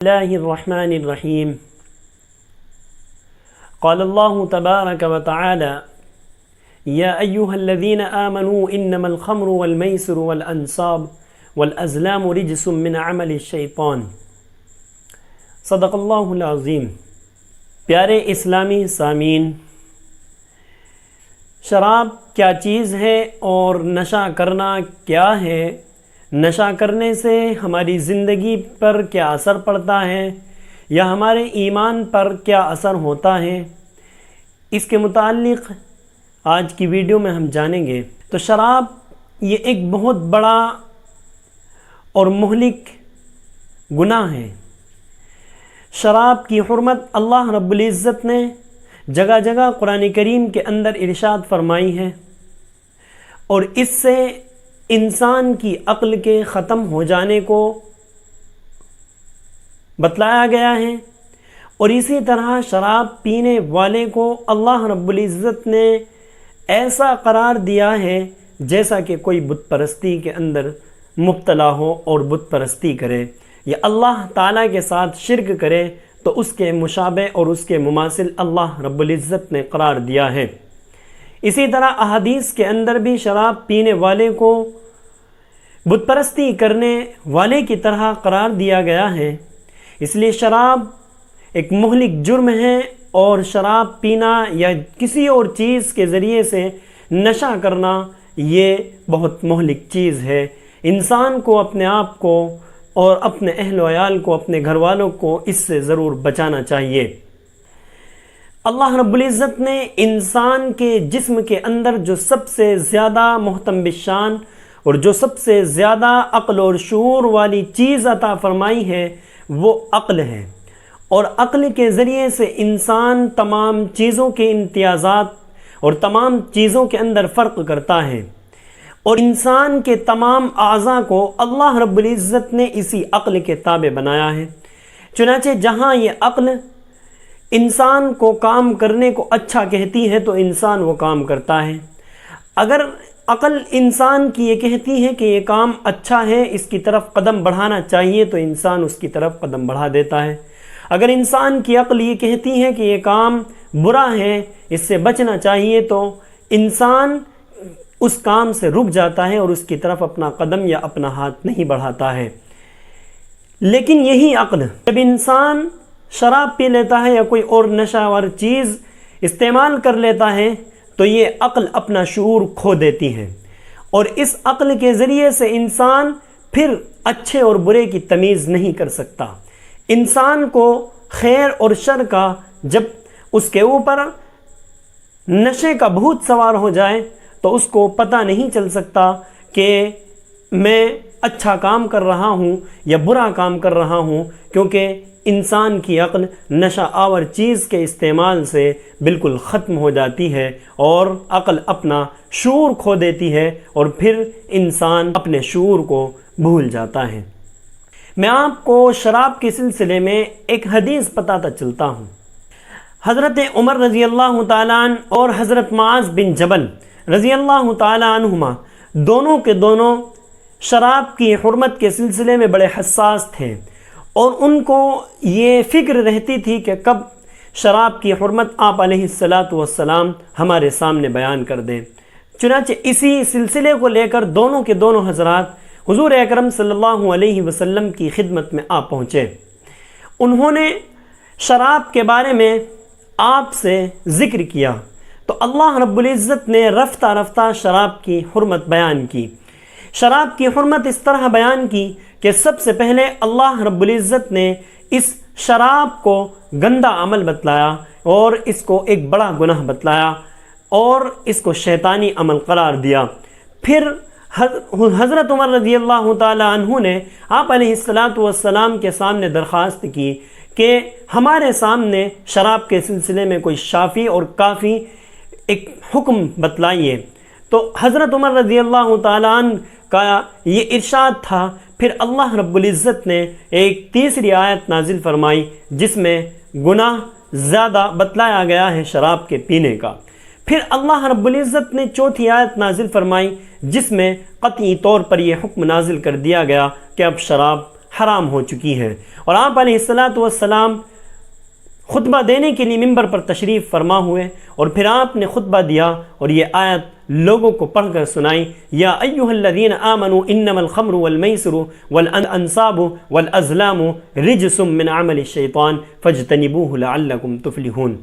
الله الرحمن الرحيم قال الله تبارك وتعالى يا أيها الذين آمنوا إنما الخمر والميسر والأنصاب والأزلام رجس من عمل الشيطان صدق اللہ العظیم۔ پیارے اسلامی سامعین، شراب کیا چیز ہے اور نشہ کرنا کیا ہے؟ نشہ کرنے سے ہماری زندگی پر کیا اثر پڑتا ہے یا ہمارے ایمان پر کیا اثر ہوتا ہے، اس کے متعلق آج کی ویڈیو میں ہم جانیں گے۔ تو شراب یہ ایک بہت بڑا اور مہلک گناہ ہے۔ شراب کی حرمت اللہ رب العزت نے جگہ جگہ قرآن کریم کے اندر ارشاد فرمائی ہے، اور اس سے انسان کی عقل کے ختم ہو جانے کو بتلایا گیا ہے، اور اسی طرح شراب پینے والے کو اللہ رب العزت نے ایسا قرار دیا ہے جیسا کہ کوئی بت پرستی کے اندر مبتلا ہو اور بت پرستی کرے یا اللہ تعالیٰ کے ساتھ شرک کرے تو اس کے مشابہ اور اس کے مماثل اللہ رب العزت نے قرار دیا ہے۔ اسی طرح احادیث کے اندر بھی شراب پینے والے کو بت پرستی کرنے والے کی طرح قرار دیا گیا ہے۔ اس لیے شراب ایک مہلک جرم ہے، اور شراب پینا یا کسی اور چیز کے ذریعے سے نشہ کرنا یہ بہت مہلک چیز ہے۔ انسان کو اپنے آپ کو اور اپنے اہل و عیال کو، اپنے گھر والوں کو اس سے ضرور بچانا چاہیے۔ اللہ رب العزت نے انسان کے جسم کے اندر جو سب سے زیادہ محتم بالشان اور جو سب سے زیادہ عقل اور شعور والی چیز عطا فرمائی ہے وہ عقل ہے، اور عقل کے ذریعے سے انسان تمام چیزوں کے امتیازات اور تمام چیزوں کے اندر فرق کرتا ہے، اور انسان کے تمام اعضاء کو اللہ رب العزت نے اسی عقل کے تابع بنایا ہے۔ چنانچہ جہاں یہ عقل انسان کو کام کرنے کو اچھا کہتی ہے تو انسان وہ کام کرتا ہے۔ اگر عقل انسان کی یہ کہتی ہے کہ یہ کام اچھا ہے، اس کی طرف قدم بڑھانا چاہیے، تو انسان اس کی طرف قدم بڑھا دیتا ہے۔ اگر انسان کی عقل یہ کہتی ہے کہ یہ کام برا ہے، اس سے بچنا چاہیے، تو انسان اس کام سے رک جاتا ہے اور اس کی طرف اپنا قدم یا اپنا ہاتھ نہیں بڑھاتا ہے۔ لیکن یہی عقل جب انسان شراب پی لیتا ہے یا کوئی اور نشہ ور چیز استعمال کر لیتا ہے تو یہ عقل اپنا شعور کھو دیتی ہے، اور اس عقل کے ذریعے سے انسان پھر اچھے اور برے کی تمیز نہیں کر سکتا۔ انسان کو خیر اور شر کا جب اس کے اوپر نشے کا بھوت سوار ہو جائے تو اس کو پتہ نہیں چل سکتا کہ میں اچھا کام کر رہا ہوں یا برا کام کر رہا ہوں، کیونکہ انسان کی عقل نشہ آور چیز کے استعمال سے بالکل ختم ہو جاتی ہے، اور عقل اپنا شعور کھو دیتی ہے، اور پھر انسان اپنے شعور کو بھول جاتا ہے۔ میں آپ کو شراب کے سلسلے میں ایک حدیث بتاتا چلتا ہوں۔ حضرت عمر رضی اللہ تعالیٰ عنہ اور حضرت معاذ بن جبل رضی اللہ تعالیٰ عنہما دونوں کے دونوں شراب کی حرمت کے سلسلے میں بڑے حساس تھے، اور ان کو یہ فکر رہتی تھی کہ کب شراب کی حرمت آپ علیہ السلام ہمارے سامنے بیان کر دیں۔ چنانچہ اسی سلسلے کو لے کر دونوں کے دونوں حضرات حضور اکرم صلی اللہ علیہ وسلم کی خدمت میں آ پہنچے۔ انہوں نے شراب کے بارے میں آپ سے ذکر کیا تو اللہ رب العزت نے رفتہ رفتہ شراب کی حرمت بیان کی۔ شراب کی حرمت اس طرح بیان کی کہ سب سے پہلے اللہ رب العزت نے اس شراب کو گندا عمل بتلایا، اور اس کو ایک بڑا گناہ بتلایا، اور اس کو شیطانی عمل قرار دیا۔ پھر حضرت عمر رضی اللہ تعالی عنہ نے آپ علیہ السلام کے سامنے درخواست کی کہ ہمارے سامنے شراب کے سلسلے میں کوئی شافی اور کافی ایک حکم بتلائیے۔ تو حضرت عمر رضی اللہ تعالیٰ عنہ کا یہ ارشاد تھا۔ پھر اللہ رب العزت نے ایک تیسری آیت نازل فرمائی جس میں گناہ زیادہ بتلایا گیا ہے شراب کے پینے کا۔ پھر اللہ رب العزت نے چوتھی آیت نازل فرمائی جس میں قطعی طور پر یہ حکم نازل کر دیا گیا کہ اب شراب حرام ہو چکی ہے۔ اور آپ علیہ الصلاۃ والسلام خطبہ دینے کے لیے ممبر پر تشریف فرما ہوئے، اور پھر آپ نے خطبہ دیا اور یہ آیت لوگوں کو پڑھ کر سنائی، یا ایھا الذین آمنوا انما الخمر والمیسر والانصاب والازلام رجس من عمل الشیطان فاجتنبوہ لعلکم تفلحون۔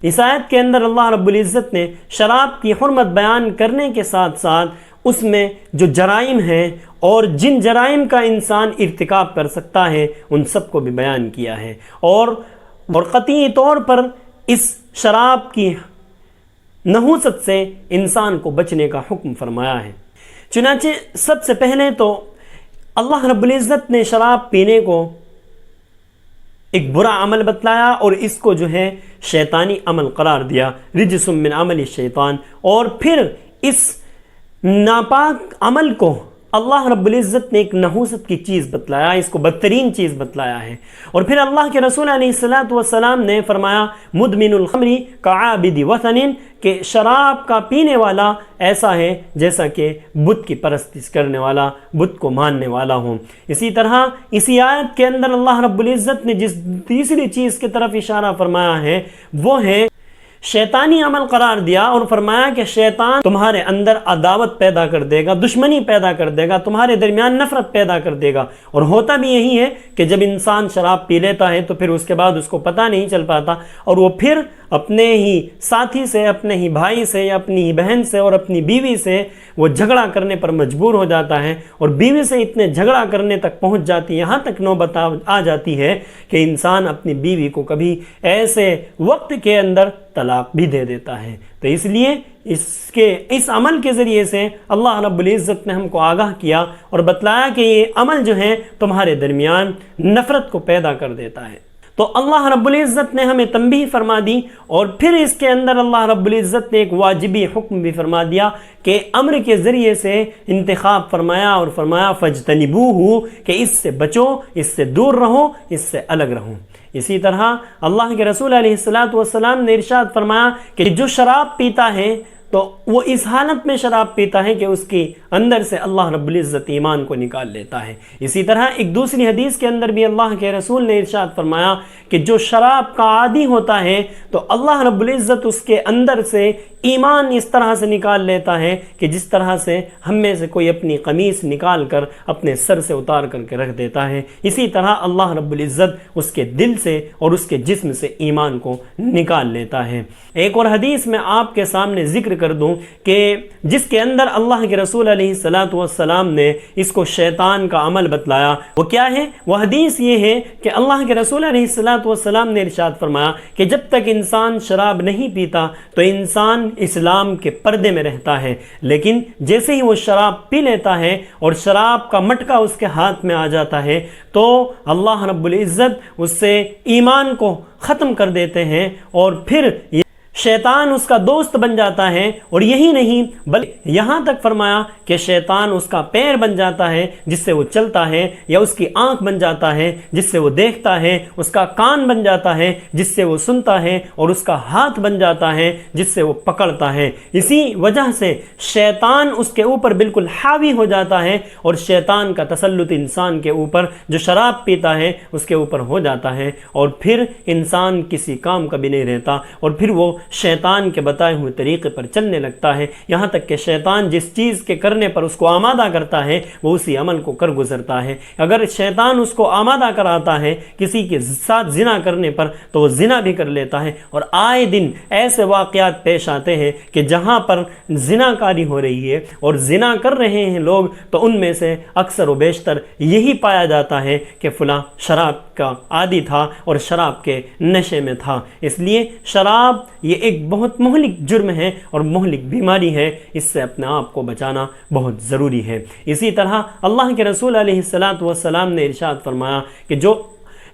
اس آیت کے اندر اللہ رب العزت نے شراب کی حرمت بیان کرنے کے ساتھ ساتھ اس میں جو جرائم ہیں اور جن جرائم کا انسان ارتکاب کر سکتا ہے ان سب کو بھی بیان کیا ہے، اور قطعی طور پر اس شراب کی نحوست سے انسان کو بچنے کا حکم فرمایا ہے۔ چنانچہ سب سے پہلے تو اللہ رب العزت نے شراب پینے کو ایک برا عمل بتلایا اور اس کو جو ہے شیطانی عمل قرار دیا، رجس من عمل الشیطان، اور پھر اس ناپاک عمل کو اللہ رب العزت نے ایک نحوست کی چیز بتلایا، اس کو بدترین چیز بتلایا ہے۔ اور پھر اللہ کے رسول علیہ الصلاۃ والسلام نے فرمایا مدمن الخمر کعابد وثن، کہ شراب کا پینے والا ایسا ہے جیسا کہ بت کی پرستش کرنے والا، بت کو ماننے والا ہوں۔ اسی طرح اسی آیت کے اندر اللہ رب العزت نے جس تیسری چیز کی طرف اشارہ فرمایا ہے وہ ہے شیطانی عمل قرار دیا، اور فرمایا کہ شیطان تمہارے اندر عداوت پیدا کر دے گا، دشمنی پیدا کر دے گا، تمہارے درمیان نفرت پیدا کر دے گا۔ اور ہوتا بھی یہی ہے کہ جب انسان شراب پی لیتا ہے تو پھر اس کے بعد اس کو پتہ نہیں چل پاتا، اور وہ پھر اپنے ہی ساتھی سے، اپنے ہی بھائی سے، یا اپنی ہی بہن سے اور اپنی بیوی سے وہ جھگڑا کرنے پر مجبور ہو جاتا ہے، اور بیوی سے اتنے جھگڑا کرنے تک پہنچ جاتی ہے، یہاں تک نوبت آ جاتی ہے کہ انسان اپنی بیوی کو کبھی ایسے وقت کے اندر طلاق بھی دے دیتا ہے۔ تو اس لیے اس عمل کے ذریعے سے اللہ رب العزت نے ہم کو آگاہ کیا اور بتلایا کہ یہ عمل جو ہے تمہارے درمیان نفرت کو پیدا کر دیتا ہے۔ تو اللہ رب العزت نے ہمیں تنبیہ فرما دی، اور پھر اس کے اندر اللہ رب العزت نے ایک واجبی حکم بھی فرما دیا کہ امر کے ذریعے سے انتخاب فرمایا، اور فرمایا فاجتنبوہ، کہ اس سے بچو، اس سے دور رہو، اس سے الگ رہو۔ اسی طرح اللہ کے رسول علیہ الصلاۃ والسلام نے ارشاد فرمایا کہ جو شراب پیتا ہے تو وہ اس حالت میں شراب پیتا ہے کہ اس کی اندر سے اللہ رب العزت ایمان کو نکال لیتا ہے۔ اسی طرح ایک دوسری حدیث کے اندر بھی اللہ کے رسول نے ارشاد فرمایا کہ جو شراب کا عادی ہوتا ہے تو اللہ رب العزت اس کے اندر سے ایمان اس طرح سے نکال لیتا ہے کہ جس طرح سے ہم میں سے کوئی اپنی قمیص نکال کر اپنے سر سے اتار کر کے رکھ دیتا ہے، اسی طرح اللہ رب العزت اس کے دل سے اور اس کے جسم سے ایمان کو نکال لیتا ہے۔ ایک اور حدیث میں آپ کے سامنے ذکر کر دوں کہ جس کے اندر اللہ کے رسول علیہ الصلاۃ والسلام نے اس کو شیطان کا عمل بتلایا، وہ کیا ہے؟ وہ حدیث یہ ہے کہ اللہ کے رسول علیہ الصلاۃ والسلام نے ارشاد فرمایا کہ جب تک انسان شراب نہیں پیتا تو انسان اسلام کے پردے میں رہتا ہے، لیکن جیسے ہی وہ شراب پی لیتا ہے اور شراب کا مٹکا اس کے ہاتھ میں آ جاتا ہے تو اللہ رب العزت اس سے ایمان کو ختم کر دیتے ہیں، اور پھر شیطان اس کا دوست بن جاتا ہے۔ اور یہی نہیں بلکہ یہاں تک فرمایا کہ شیطان اس کا پیر بن جاتا ہے جس سے وہ چلتا ہے، یا اس کی آنکھ بن جاتا ہے جس سے وہ دیکھتا ہے، اس کا کان بن جاتا ہے جس سے وہ سنتا ہے، اور اس کا ہاتھ بن جاتا ہے جس سے وہ پکڑتا ہے۔ اسی وجہ سے شیطان اس کے اوپر بالکل حاوی ہو جاتا ہے، اور شیطان کا تسلط انسان کے اوپر جو شراب پیتا ہے اس کے اوپر ہو جاتا ہے، اور پھر انسان کسی کام کا بھی نہیں رہتا، اور پھر وہ شیطان کے بتائے ہوئے طریقے پر چلنے لگتا ہے، یہاں تک کہ شیطان جس چیز کے کرنے پر اس کو آمادہ کرتا ہے وہ اسی عمل کو کر گزرتا ہے۔ اگر شیطان اس کو آمادہ کراتا ہے کسی کے ساتھ زنا کرنے پر تو وہ زنا بھی کر لیتا ہے، اور آئے دن ایسے واقعات پیش آتے ہیں کہ جہاں پر زنا کاری ہو رہی ہے اور زنا کر رہے ہیں لوگ تو ان میں سے اکثر و بیشتر یہی پایا جاتا ہے کہ فلاں شراب کا عادی تھا اور شراب کے نشے میں تھا۔ اس لیے شراب یہ ایک بہت مہلک جرم ہے اور مہلک بیماری ہے، اس سے اپنے آپ کو بچانا بہت ضروری ہے۔ اسی طرح اللہ کے رسول علیہ الصلاۃ والسلام نے ارشاد فرمایا کہ جو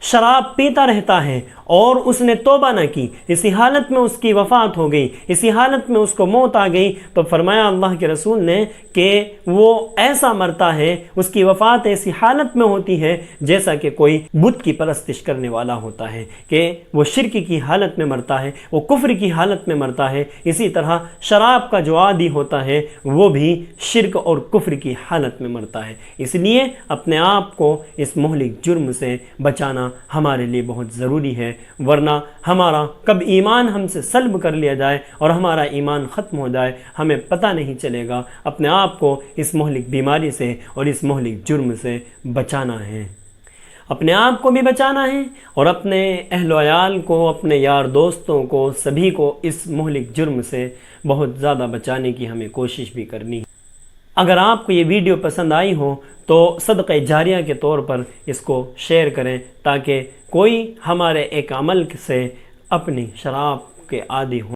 شراب پیتا رہتا ہے اور اس نے توبہ نہ کی، اسی حالت میں اس کی وفات ہو گئی، اسی حالت میں اس کو موت آ گئی، تو فرمایا اللہ کے رسول نے کہ وہ ایسا مرتا ہے، اس کی وفات ایسی حالت میں ہوتی ہے جیسا کہ کوئی بت کی پرستش کرنے والا ہوتا ہے، کہ وہ شرک کی حالت میں مرتا ہے، وہ کفر کی حالت میں مرتا ہے۔ اسی طرح شراب کا جو عادی ہوتا ہے وہ بھی شرک اور کفر کی حالت میں مرتا ہے۔ اس لیے اپنے آپ کو اس مہلک جرم سے بچانا ہمارے لیے بہت ضروری ہے، ورنہ ہمارا کب ایمان ہم سے سلب کر لیا جائے اور ہمارا ایمان ختم ہو جائے ہمیں پتہ نہیں چلے گا۔ اپنے آپ کو اس مہلک بیماری سے اور اس مہلک جرم سے بچانا ہے، اپنے آپ کو بھی بچانا ہے اور اپنے اہل و عیال کو، اپنے یار دوستوں کو، سبھی کو اس مہلک جرم سے بہت زیادہ بچانے کی ہمیں کوشش بھی کرنی ہے۔ اگر آپ کو یہ ویڈیو پسند آئی ہو تو صدقہ جاریہ کے طور پر اس کو شیئر کریں تاکہ کوئی ہمارے ایک عمل سے اپنی شراب کے عادی ہو۔